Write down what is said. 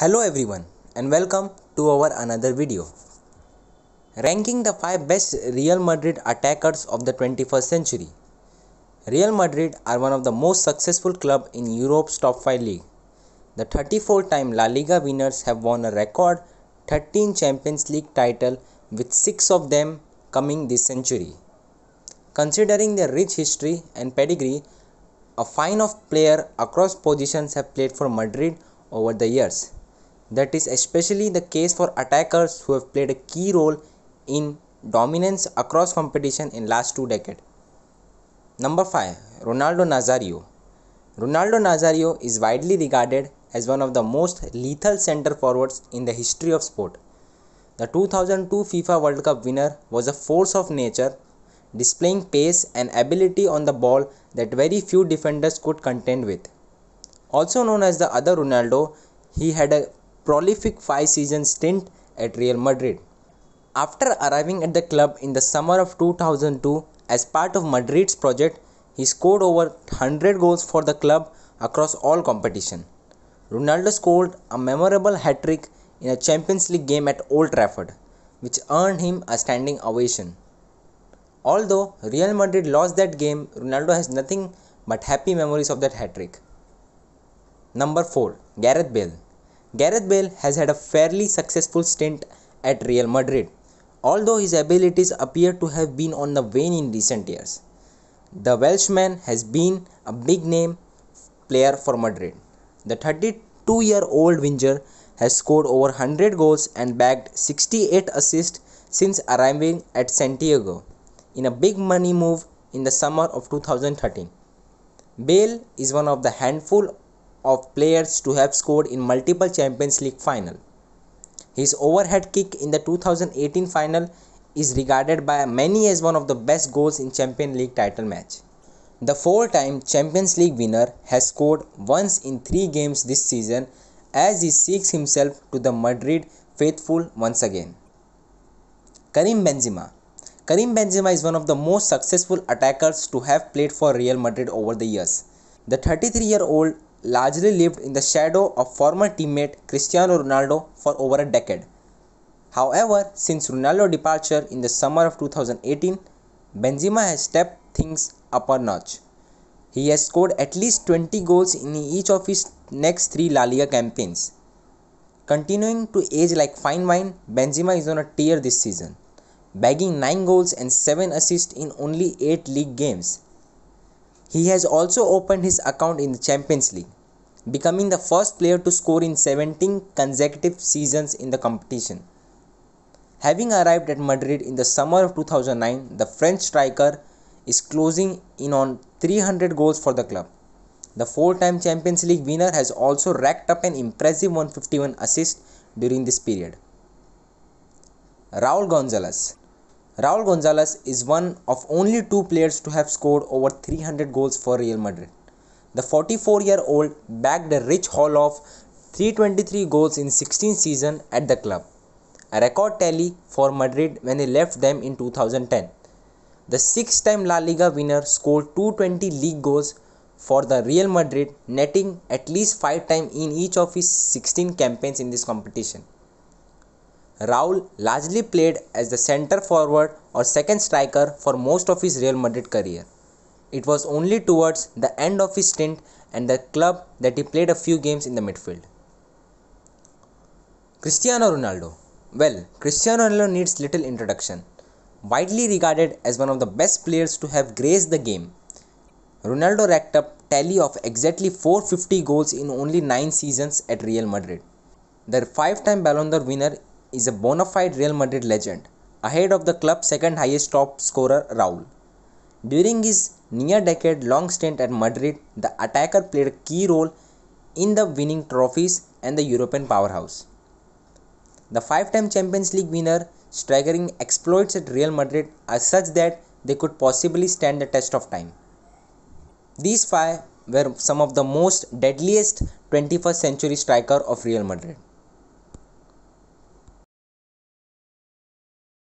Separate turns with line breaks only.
Hello everyone and welcome to our another video. Ranking the 5 best Real Madrid attackers of the 21st century. Real Madrid are one of the most successful clubs in Europe's top 5 league. The 34-time La Liga winners have won a record 13 Champions League titles with 6 of them coming this century. Considering their rich history and pedigree, a fine of players across positions have played for Madrid over the years. That is especially the case for attackers who have played a key role in dominance across competition in last 2 decades. Number 5. Ronaldo Nazario. Ronaldo Nazario is widely regarded as one of the most lethal center forwards in the history of sport. The 2002 FIFA World Cup winner was a force of nature, displaying pace and ability on the ball that very few defenders could contend with. Also known as the other Ronaldo, he had a prolific 5-season stint at Real Madrid. After arriving at the club in the summer of 2002 as part of Madrid's project, he scored over 100 goals for the club across all competition. Ronaldo scored a memorable hat-trick in a Champions League game at Old Trafford, which earned him a standing ovation. Although Real Madrid lost that game, Ronaldo has nothing but happy memories of that hat-trick. Number 4. Gareth Bale. Gareth Bale has had a fairly successful stint at Real Madrid, although his abilities appear to have been on the wane in recent years. The Welshman has been a big name player for Madrid. The 32-year-old winger has scored over 100 goals and bagged 68 assists since arriving at Santiago in a big money move in the summer of 2013. Bale is one of the handful of players to have scored in multiple Champions League final. His overhead kick in the 2018 final is regarded by many as one of the best goals in Champions League title match. The 4-time Champions League winner has scored once in 3 games this season as he seeks himself to the Madrid faithful once again. Karim Benzema. Karim Benzema is one of the most successful attackers to have played for Real Madrid over the years. The 33-year-old largely lived in the shadow of former teammate Cristiano Ronaldo for over a decade. However, since Ronaldo's departure in the summer of 2018, Benzema has stepped things up a notch. He has scored at least 20 goals in each of his next 3 La Liga campaigns. Continuing to age like fine wine, Benzema is on a tear this season, bagging 9 goals and 7 assists in only 8 league games. He has also opened his account in the Champions League, becoming the first player to score in 17 consecutive seasons in the competition. Having arrived at Madrid in the summer of 2009, the French striker is closing in on 300 goals for the club. The 4-time Champions League winner has also racked up an impressive 151 assists during this period. Raul Gonzalez. Raul Gonzalez is one of only 2 players to have scored over 300 goals for Real Madrid. The 44-year-old bagged a rich haul of 323 goals in 16 seasons at the club, a record tally for Madrid when he left them in 2010. The 6-time La Liga winner scored 220 league goals for the Real Madrid, netting at least 5 times in each of his 16 campaigns in this competition. Raul largely played as the center forward or second striker for most of his Real Madrid career. It was only towards the end of his stint at the club that he played a few games in the midfield. Cristiano Ronaldo. Well, Cristiano Ronaldo needs little introduction. Widely regarded as one of the best players to have graced the game, Ronaldo racked up tally of exactly 450 goals in only 9 seasons at Real Madrid. The 5-time Ballon d'Or winner is a bona fide Real Madrid legend, ahead of the club's second highest top scorer Raul. During his near-decade-long stint at Madrid, the attacker played a key role in the winning trophies and the European powerhouse. The 5-time Champions League winner staggering exploits at Real Madrid are such that they could possibly stand the test of time. These 5 were some of the most deadliest 21st century strikers of Real Madrid.